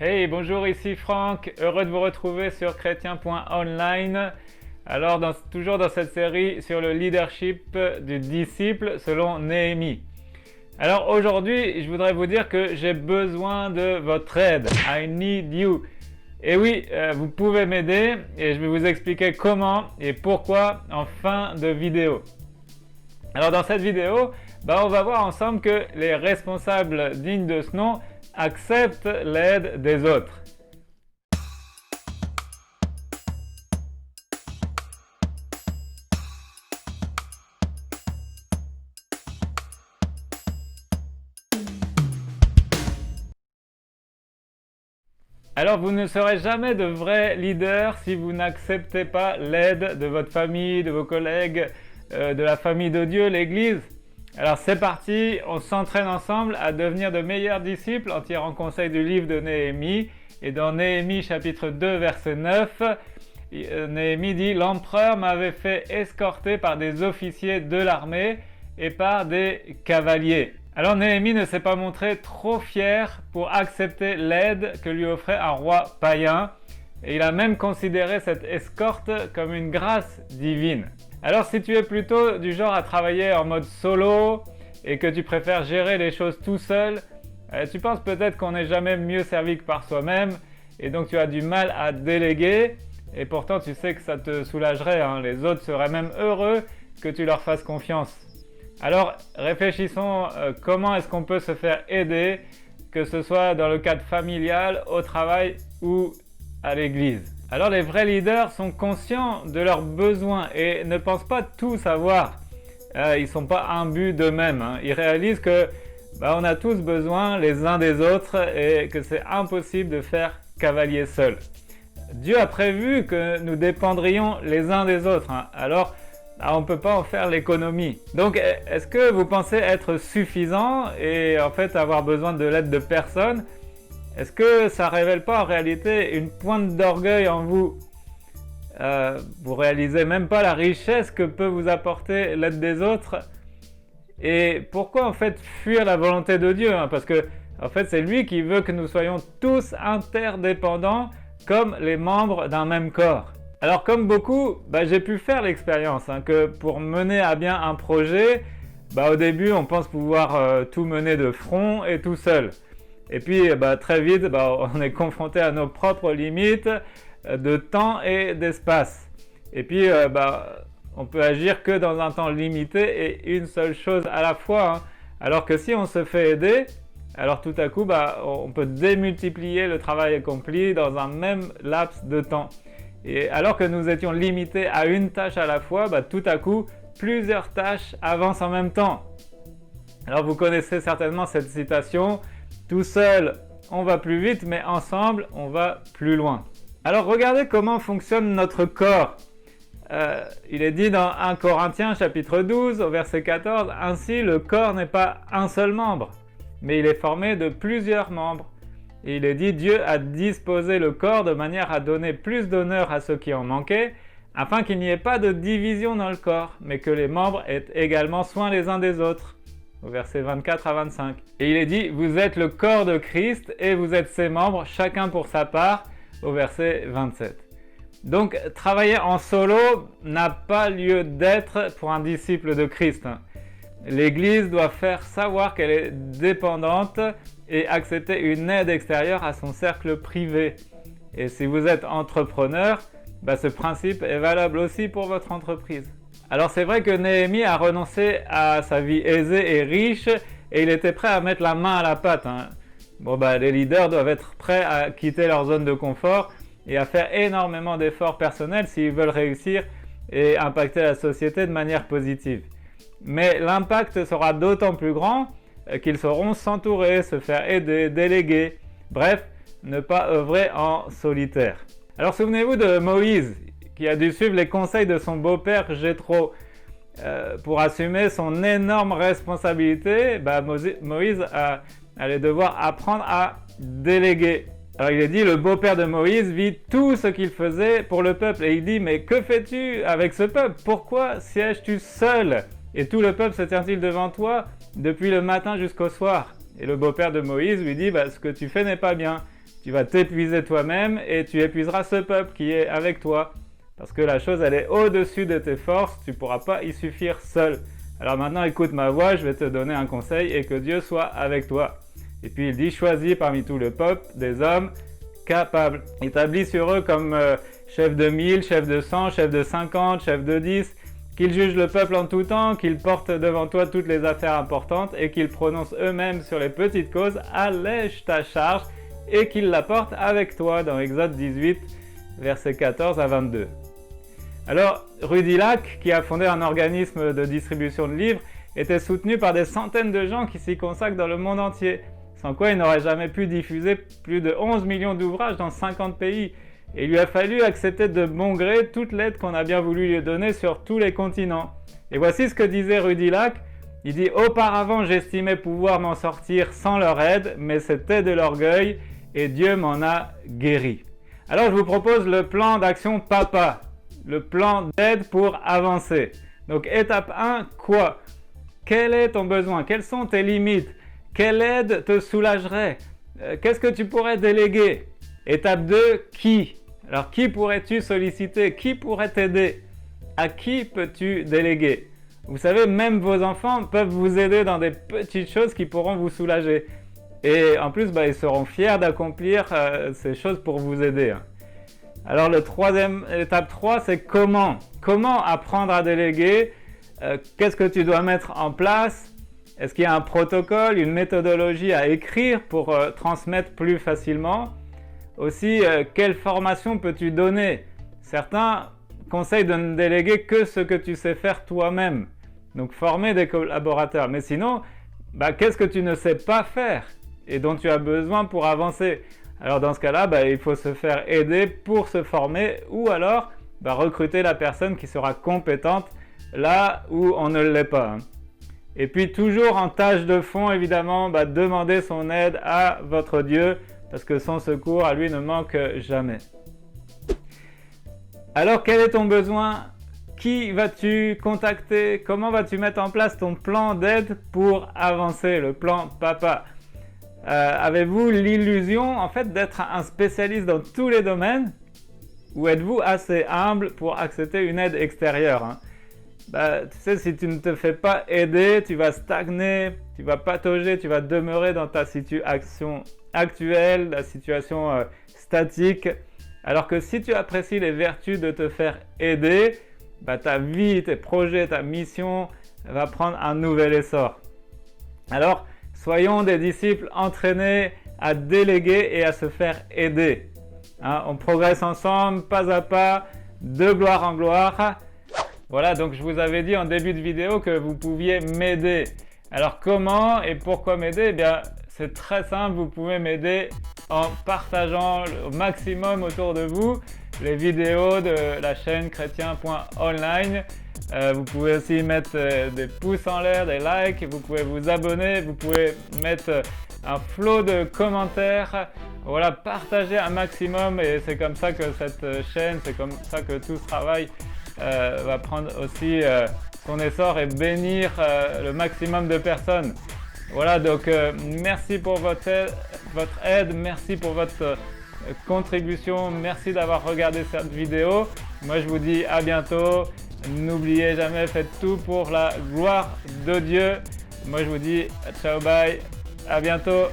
Hey, bonjour, ici Franck, heureux de vous retrouver sur chrétien.online. Alors, toujours dans cette série sur le leadership du disciple selon Néhémie. Alors aujourd'hui, je voudrais vous dire que j'ai besoin de votre aide. I need you. Et oui, vous pouvez m'aider et je vais vous expliquer comment et pourquoi en fin de vidéo. Alors dans cette vidéo, on va voir ensemble que les responsables dignes de ce nom acceptent l'aide des autres. Alors vous ne serez jamais de vrais leaders si vous n'acceptez pas l'aide de votre famille, de vos collègues, de la famille de Dieu, l'Église. Alors c'est parti, on s'entraîne ensemble à devenir de meilleurs disciples en tirant conseil du livre de Néhémie. Et dans Néhémie chapitre 2 verset 9, Néhémie dit « L'empereur m'avait fait escorter par des officiers de l'armée et par des cavaliers. » Alors Néhémie ne s'est pas montré trop fier pour accepter l'aide que lui offrait un roi païen. Et il a même considéré cette escorte comme une grâce divine. Alors si tu es plutôt du genre à travailler en mode solo et que tu préfères gérer les choses tout seul, tu penses peut-être qu'on n'est jamais mieux servi que par soi-même et donc tu as du mal à déléguer et pourtant tu sais que ça te soulagerait, les autres seraient même heureux que tu leur fasses confiance. Alors réfléchissons comment est-ce qu'on peut se faire aider, que ce soit dans le cadre familial, au travail ou à l'église. Alors les vrais leaders sont conscients de leurs besoins et ne pensent pas tout savoir. Ils ne sont pas imbus d'eux-mêmes. Ils réalisent que on a tous besoin les uns des autres et que c'est impossible de faire cavalier seul. Dieu a prévu que nous dépendrions les uns des autres. Alors on ne peut pas en faire l'économie. Donc est-ce que vous pensez être suffisant et en fait avoir besoin de l'aide de personne? Est-ce que ça ne révèle pas en réalité une pointe d'orgueil en vous? Vous ne réalisez même pas la richesse que peut vous apporter l'aide des autres. Et pourquoi en fait fuir la volonté de Dieu? Parce que en fait c'est lui qui veut que nous soyons tous interdépendants comme les membres d'un même corps. Alors comme beaucoup, j'ai pu faire l'expérience que pour mener à bien un projet, au début on pense pouvoir tout mener de front et tout seul. Et puis très vite, on est confronté à nos propres limites de temps et d'espace. Et puis on peut agir que dans un temps limité et une seule chose à la fois. Alors que si on se fait aider, alors tout à coup on peut démultiplier le travail accompli dans un même laps de temps. Et alors que nous étions limités à une tâche à la fois, tout à coup plusieurs tâches avancent en même temps. Alors vous connaissez certainement cette citation: tout seul, on va plus vite, mais ensemble, on va plus loin. Alors regardez comment fonctionne notre corps. Il est dit dans 1 Corinthiens chapitre 12 au verset 14, « Ainsi le corps n'est pas un seul membre, mais il est formé de plusieurs membres. » Et il est dit, « Dieu a disposé le corps de manière à donner plus d'honneur à ceux qui en manquaient, afin qu'il n'y ait pas de division dans le corps, mais que les membres aient également soin les uns des autres. » Au verset 24 à 25. Et il est dit, vous êtes le corps de Christ et vous êtes ses membres, chacun pour sa part, au verset 27. Donc, travailler en solo n'a pas lieu d'être pour un disciple de Christ. L'Église doit faire savoir qu'elle est dépendante et accepter une aide extérieure à son cercle privé. Et si vous êtes entrepreneur, ce principe est valable aussi pour votre entreprise. Alors c'est vrai que Néhémie a renoncé à sa vie aisée et riche et il était prêt à mettre la main à la pâte. Les leaders doivent être prêts à quitter leur zone de confort et à faire énormément d'efforts personnels s'ils veulent réussir et impacter la société de manière positive. Mais l'impact sera d'autant plus grand qu'ils sauront s'entourer, se faire aider, déléguer, bref, ne pas œuvrer en solitaire. Alors souvenez-vous de Moïse, qui a dû suivre les conseils de son beau-père Jéthro pour assumer son énorme responsabilité. Moïse allait devoir apprendre à déléguer. Alors il est dit, le beau-père de Moïse vit tout ce qu'il faisait pour le peuple. Et il dit, mais que fais-tu avec ce peuple? Pourquoi sièges-tu seul? Et tout le peuple se tient-il devant toi depuis le matin jusqu'au soir? Et le beau-père de Moïse lui dit, ce que tu fais n'est pas bien. tu vas t'épuiser toi-même et tu épuiseras ce peuple qui est avec toi. Parce que la chose, elle est au-dessus de tes forces, tu ne pourras pas y suffire seul. Alors maintenant, écoute ma voix, je vais te donner un conseil et que Dieu soit avec toi. Et puis il dit, choisis parmi tout le peuple des hommes capables. Établis sur eux comme chef de 1000, chef de 100, chef de 50, chef de 10, qu'ils jugent le peuple en tout temps, qu'ils portent devant toi toutes les affaires importantes et qu'ils prononcent eux-mêmes sur les petites causes, allège ta charge et qu'ils la portent avec toi dans Exode 18, versets 14 à 22. Alors, Rudy Lack, qui a fondé un organisme de distribution de livres, était soutenu par des centaines de gens qui s'y consacrent dans le monde entier, sans quoi il n'aurait jamais pu diffuser plus de 11 millions d'ouvrages dans 50 pays. Et il lui a fallu accepter de bon gré toute l'aide qu'on a bien voulu lui donner sur tous les continents. Et voici ce que disait Rudy Lack. Il dit « Auparavant, j'estimais pouvoir m'en sortir sans leur aide, mais c'était de l'orgueil et Dieu m'en a guéri. » Alors, je vous propose le plan d'action Papa, le plan d'aide pour avancer. Donc, étape 1, quoi? Quel est ton besoin? Quelles sont tes limites? Quelle aide te soulagerait? Qu'est-ce que tu pourrais déléguer? Étape 2, qui? Alors, qui pourrais-tu solliciter? Qui pourrait t'aider? À qui peux-tu déléguer? Vous savez, même vos enfants peuvent vous aider dans des petites choses qui pourront vous soulager. Et en plus, ils seront fiers d'accomplir ces choses pour vous aider. Alors, étape 3, c'est comment? Comment apprendre à déléguer? Qu'est-ce que tu dois mettre en place? Est-ce qu'il y a un protocole, une méthodologie à écrire pour transmettre plus facilement? Aussi, quelle formation peux-tu donner? Certains conseillent de ne déléguer que ce que tu sais faire toi-même. Donc, former des collaborateurs. Mais sinon, qu'est-ce que tu ne sais pas faire et dont tu as besoin pour avancer? Alors, dans ce cas-là, il faut se faire aider pour se former ou alors recruter la personne qui sera compétente là où on ne l'est pas. Et puis, toujours en tâche de fond, évidemment, demandez son aide à votre Dieu parce que son secours à lui ne manque jamais. Alors, quel est ton besoin? Qui vas-tu contacter? Comment vas-tu mettre en place ton plan d'aide pour avancer, le plan Papa? Avez-vous l'illusion en fait d'être un spécialiste dans tous les domaines ou êtes-vous assez humble pour accepter une aide extérieure? Tu sais, si tu ne te fais pas aider, tu vas stagner, tu vas patauger, tu vas demeurer dans ta situation actuelle, la situation statique. Alors que si tu apprécies les vertus de te faire aider, ta vie, tes projets, ta mission va prendre un nouvel essor. Alors, soyons des disciples entraînés à déléguer et à se faire aider. On progresse ensemble, pas à pas, de gloire en gloire. Voilà, donc je vous avais dit en début de vidéo que vous pouviez m'aider. Alors comment et pourquoi m'aider? C'est très simple, vous pouvez m'aider en partageant au maximum autour de vous les vidéos de la chaîne chrétien.online. Vous pouvez aussi mettre des pouces en l'air, des likes, vous pouvez vous abonner, vous pouvez mettre un flot de commentaires. Voilà, partagez un maximum et c'est comme ça que cette chaîne, c'est comme ça que tout ce travail va prendre aussi son essor et bénir le maximum de personnes. Voilà, donc merci pour votre aide, merci pour votre contribution, merci d'avoir regardé cette vidéo. Moi je vous dis à bientôt. N'oubliez jamais, faites tout pour la gloire de Dieu. Moi je vous dis ciao, bye, à bientôt.